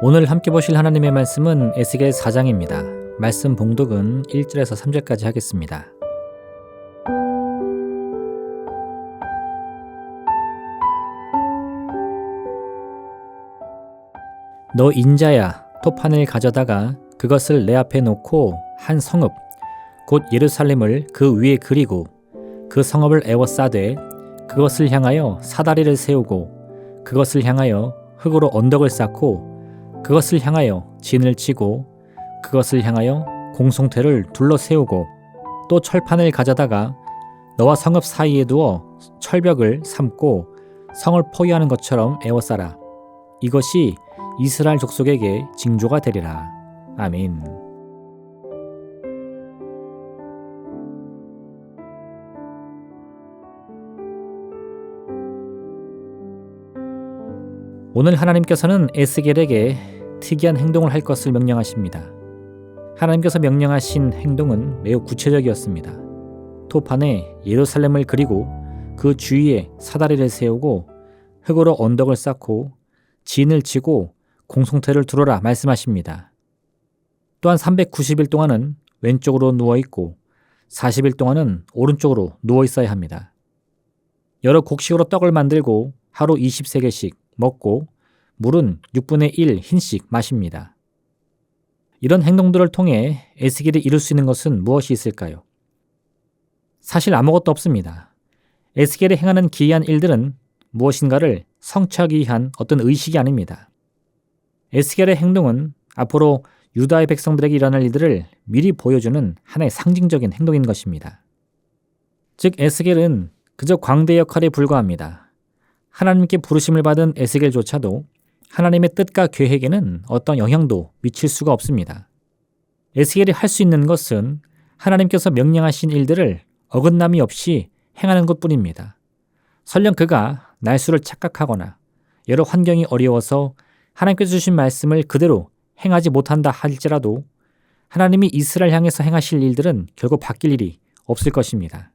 오늘 함께 보실 하나님의 말씀은 에스겔 4장입니다. 말씀 봉독은 1절에서 3절까지 하겠습니다. 너 인자야, 토판을 가져다가 그것을 내 앞에 놓고 한 성읍 곧 예루살렘을 그 위에 그리고 그 성읍을 에워싸되 그것을 향하여 사다리를 세우고 그것을 향하여 흙으로 언덕을 쌓고 그것을 향하여 진을 치고 그것을 향하여 공송퇴를 둘러 세우고 또 철판을 가져다가 너와 성읍 사이에 두어 철벽을 삼고 성을 포위하는 것처럼 에워싸라. 이것이 이스라엘 족속에게 징조가 되리라. 아멘. 오늘 하나님께서는 에스겔에게 특이한 행동을 할 것을 명령하십니다. 하나님께서 명령하신 행동은 매우 구체적이었습니다. 토판에 예루살렘을 그리고 그 주위에 사다리를 세우고 흙으로 언덕을 쌓고 진을 치고 공송퇴를 두르라 말씀하십니다. 또한 390일 동안은 왼쪽으로 누워있고 40일 동안은 오른쪽으로 누워있어야 합니다. 여러 곡식으로 떡을 만들고 하루 20세겔씩 먹고 물은 6분의 1 흰씩 마십니다. 이런 행동들을 통해 에스겔이 이룰 수 있는 것은 무엇이 있을까요? 사실 아무것도 없습니다. 에스겔이 행하는 기이한 일들은 무엇인가를 성취하기 위한 어떤 의식이 아닙니다. 에스겔의 행동은 앞으로 유다의 백성들에게 일어날 일들을 미리 보여주는 하나의 상징적인 행동인 것입니다. 즉 에스겔은 그저 광대 역할에 불과합니다. 하나님께 부르심을 받은 에스겔조차도 하나님의 뜻과 계획에는 어떤 영향도 미칠 수가 없습니다. 에스겔이 할 수 있는 것은 하나님께서 명령하신 일들을 어긋남이 없이 행하는 것뿐입니다. 설령 그가 날수를 착각하거나 여러 환경이 어려워서 하나님께서 주신 말씀을 그대로 행하지 못한다 할지라도 하나님이 이스라엘 향해서 행하실 일들은 결국 바뀔 일이 없을 것입니다.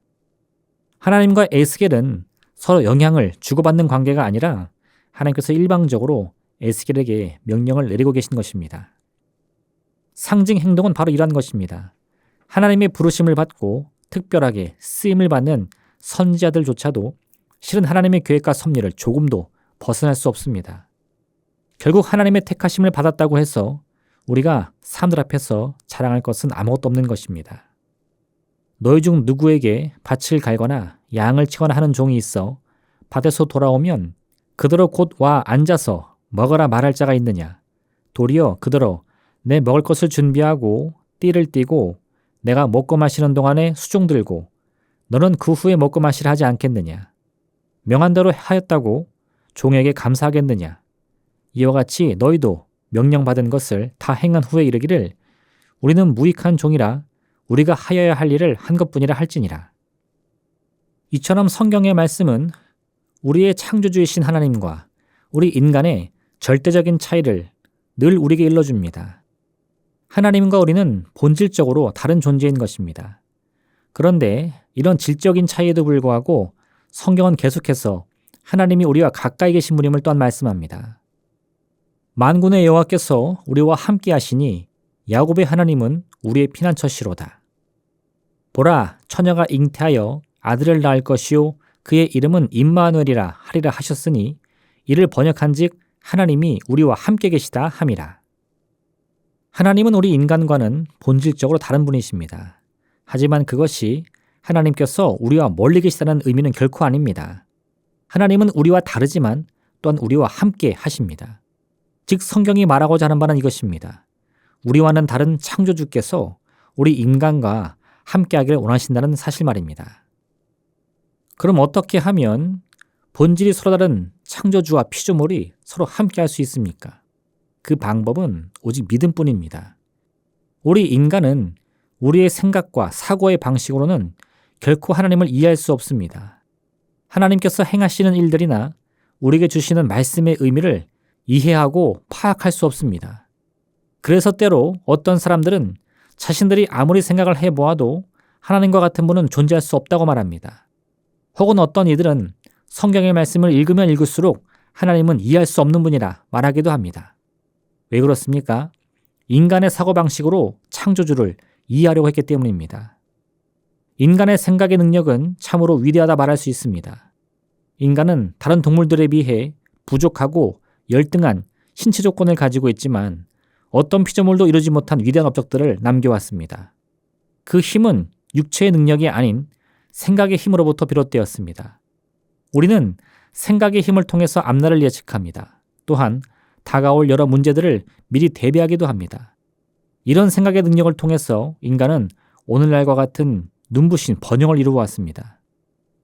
하나님과 에스겔은 서로 영향을 주고받는 관계가 아니라 하나님께서 일방적으로 에스겔에게 명령을 내리고 계신 것입니다. 상징 행동은 바로 이러한 것입니다. 하나님의 부르심을 받고 특별하게 쓰임을 받는 선지자들조차도 실은 하나님의 계획과 섭리를 조금도 벗어날 수 없습니다. 결국 하나님의 택하심을 받았다고 해서 우리가 사람들 앞에서 자랑할 것은 아무것도 없는 것입니다. 너희 중 누구에게 밭을 갈거나 양을 치거나 하는 종이 있어 밭에서 돌아오면 그대로 곧 와 앉아서 먹으라 말할 자가 있느냐? 도리어 그대로 내 먹을 것을 준비하고 띠를 띠고 내가 먹고 마시는 동안에 수종 들고 너는 그 후에 먹고 마시라 하지 않겠느냐? 명한 대로 하였다고 종에게 감사하겠느냐? 이와 같이 너희도 명령받은 것을 다 행한 후에 이르기를 우리는 무익한 종이라 우리가 하여야 할 일을 한 것뿐이라 할지니라. 이처럼 성경의 말씀은 우리의 창조주이신 하나님과 우리 인간의 절대적인 차이를 늘 우리에게 일러줍니다. 하나님과 우리는 본질적으로 다른 존재인 것입니다. 그런데 이런 질적인 차이에도 불구하고 성경은 계속해서 하나님이 우리와 가까이 계신 분임을 또한 말씀합니다. 만군의 여호와께서 우리와 함께 하시니 야곱의 하나님은 우리의 피난처시로다. 보라, 처녀가 잉태하여 아들을 낳을 것이요 그의 이름은 임마누엘이라 하리라 하셨으니 이를 번역한즉 하나님이 우리와 함께 계시다 함이라. 하나님은 우리 인간과는 본질적으로 다른 분이십니다. 하지만 그것이 하나님께서 우리와 멀리 계시다는 의미는 결코 아닙니다. 하나님은 우리와 다르지만 또한 우리와 함께 하십니다. 즉 성경이 말하고자 하는 바는 이것입니다. 우리와는 다른 창조주께서 우리 인간과 함께하기를 원하신다는 사실 말입니다. 그럼 어떻게 하면 본질이 서로 다른 창조주와 피조물이 서로 함께할 수 있습니까? 그 방법은 오직 믿음뿐입니다. 우리 인간은 우리의 생각과 사고의 방식으로는 결코 하나님을 이해할 수 없습니다. 하나님께서 행하시는 일들이나 우리에게 주시는 말씀의 의미를 이해하고 파악할 수 없습니다. 그래서 때로 어떤 사람들은 자신들이 아무리 생각을 해보아도 하나님과 같은 분은 존재할 수 없다고 말합니다. 혹은 어떤 이들은 성경의 말씀을 읽으면 읽을수록 하나님은 이해할 수 없는 분이라 말하기도 합니다. 왜 그렇습니까? 인간의 사고방식으로 창조주를 이해하려고 했기 때문입니다. 인간의 생각의 능력은 참으로 위대하다 말할 수 있습니다. 인간은 다른 동물들에 비해 부족하고 열등한 신체 조건을 가지고 있지만 어떤 피조물도 이루지 못한 위대한 업적들을 남겨왔습니다. 그 힘은 육체의 능력이 아닌 생각의 힘으로부터 비롯되었습니다. 우리는 생각의 힘을 통해서 앞날을 예측합니다. 또한 다가올 여러 문제들을 미리 대비하기도 합니다. 이런 생각의 능력을 통해서 인간은 오늘날과 같은 눈부신 번영을 이루어왔습니다.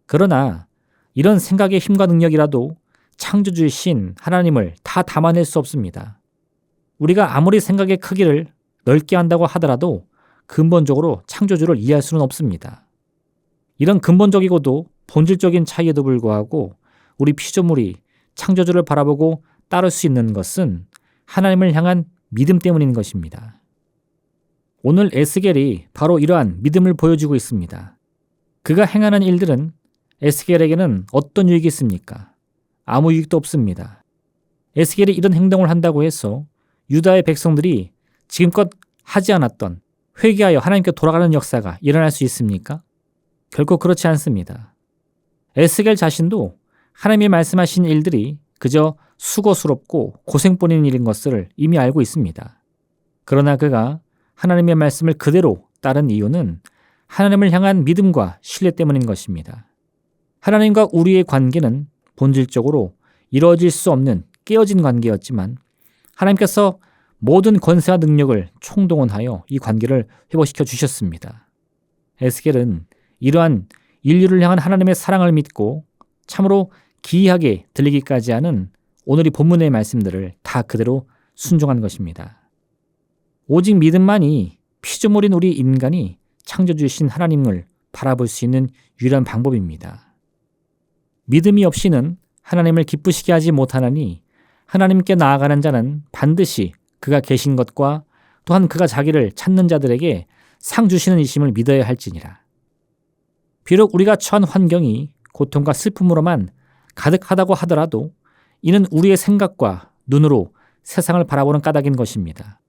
그러나 이런 생각의 힘과 능력이라도 창조주이신 하나님을 다 담아낼 수 없습니다. 우리가 아무리 생각의 크기를 넓게 한다고 하더라도 근본적으로 창조주를 이해할 수는 없습니다. 이런 근본적이고도 본질적인 차이에도 불구하고 우리 피조물이 창조주를 바라보고 따를 수 있는 것은 하나님을 향한 믿음 때문인 것입니다. 오늘 에스겔이 바로 이러한 믿음을 보여주고 있습니다. 그가 행하는 일들은 에스겔에게는 어떤 유익이 있습니까? 아무 유익도 없습니다. 에스겔이 이런 행동을 한다고 해서 유다의 백성들이 지금껏 하지 않았던 회개하여 하나님께 돌아가는 역사가 일어날 수 있습니까? 결코 그렇지 않습니다. 에스겔 자신도 하나님이 말씀하신 일들이 그저 수고스럽고 고생뿐인 일인 것을 이미 알고 있습니다. 그러나 그가 하나님의 말씀을 그대로 따른 이유는 하나님을 향한 믿음과 신뢰 때문인 것입니다. 하나님과 우리의 관계는 본질적으로 이루어질 수 없는 깨어진 관계였지만 하나님께서 모든 권세와 능력을 총동원하여 이 관계를 회복시켜 주셨습니다. 에스겔은 이러한 인류를 향한 하나님의 사랑을 믿고 참으로 기이하게 들리기까지 하는 오늘 이 본문의 말씀들을 다 그대로 순종한 것입니다. 오직 믿음만이 피조물인 우리 인간이 창조주이신 하나님을 바라볼 수 있는 유일한 방법입니다. 믿음이 없이는 하나님을 기쁘시게 하지 못하나니 하나님께 나아가는 자는 반드시 그가 계신 것과 또한 그가 자기를 찾는 자들에게 상 주시는 이심을 믿어야 할지니라. 비록 우리가 처한 환경이 고통과 슬픔으로만 가득하다고 하더라도 이는 우리의 생각과 눈으로 세상을 바라보는 까닭인 것입니다.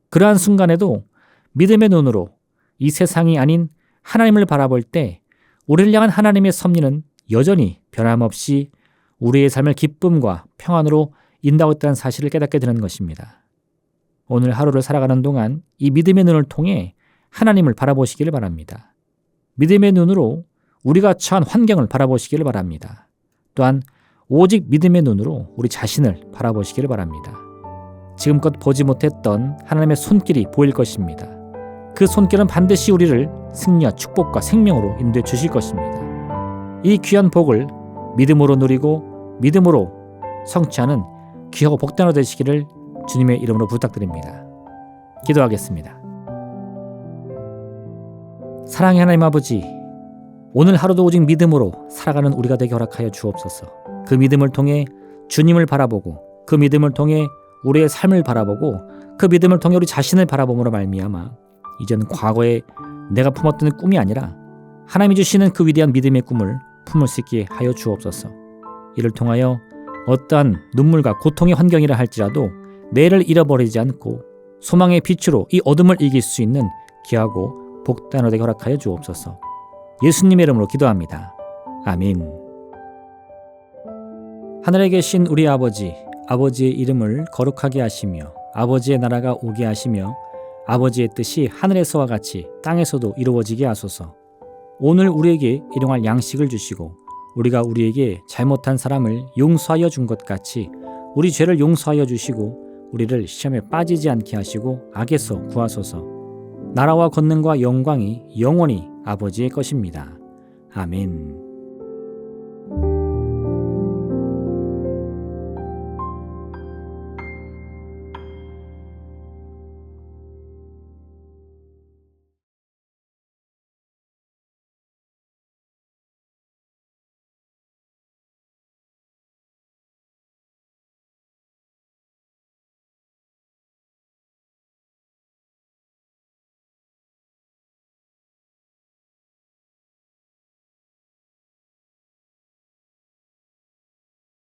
그러한 순간에도 믿음의 눈으로 이 세상이 아닌 하나님을 바라볼 때 우리를 향한 하나님의 섭리는 여전히 변함없이 우리의 삶을 기쁨과 평안으로 인도하고 있다는 사실을 깨닫게 되는 것입니다. 오늘 하루를 살아가는 동안 이 믿음의 눈을 통해 하나님을 바라보시기를 바랍니다. 믿음의 눈으로 우리가 처한 환경을 바라보시기를 바랍니다. 또한 오직 믿음의 눈으로 우리 자신을 바라보시기를 바랍니다. 지금껏 보지 못했던 하나님의 손길이 보일 것입니다. 그 손길은 반드시 우리를 승리와 축복과 생명으로 인도해 주실 것입니다. 이 귀한 복을 믿음으로 누리고 믿음으로 성취하는 귀하고 복된 하루 되시기를 주님의 이름으로 부탁드립니다. 기도하겠습니다. 사랑의 하나님 아버지, 오늘 하루도 오직 믿음으로 살아가는 우리가 되게 허락하여 주옵소서. 그 믿음을 통해 주님을 바라보고 그 믿음을 통해 우리의 삶을 바라보고 그 믿음을 통해 우리 자신을 바라봄으로 말미암아 이전 과거에 내가 품었던 꿈이 아니라 하나님이 주시는 그 위대한 믿음의 꿈을 품을 수 있게 하여 주옵소서. 이를 통하여 어떠한 눈물과 고통의 환경이라 할지라도 내일을 잃어버리지 않고 소망의 빛으로 이 어둠을 이길 수 있는 귀하고 복된 하루 되게 허락하여 주옵소서. 예수님의 이름으로 기도합니다. 아멘. 하늘에 계신 우리 아버지, 아버지의 이름을 거룩하게 하시며 아버지의 나라가 오게 하시며 아버지의 뜻이 하늘에서와 같이 땅에서도 이루어지게 하소서. 오늘 우리에게 일용할 양식을 주시고 우리가 우리에게 잘못한 사람을 용서하여 준 것 같이 우리 죄를 용서하여 주시고 우리를 시험에 빠지지 않게 하시고 악에서 구하소서. 나라와 권능과 영광이 영원히 아버지의 것입니다. 아멘.